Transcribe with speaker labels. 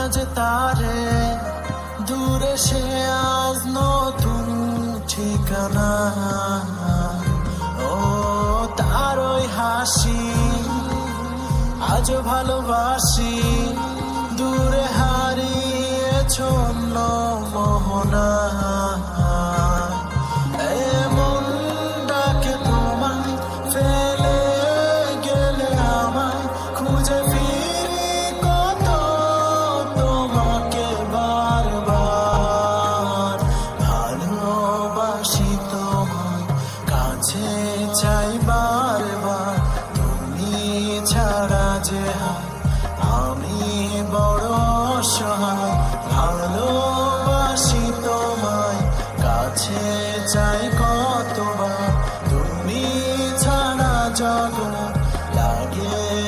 Speaker 1: না যে তারে, দূরে সে আজ নতুন ঠিকানা। ও তার ওই হাসি আজ ভালোবাসি, দূরে হারিয়েছ অন্য মোহনা। এমন ডাকে তোমায় ফেলে গেলে আমায়, খুঁজে ফিরি কত তোমাকে বারবার। ভালোবাসি তোমায়, কাছে চাই বারবার, তুমি ছাড়া যে আমি বড় অসহায়। ভালো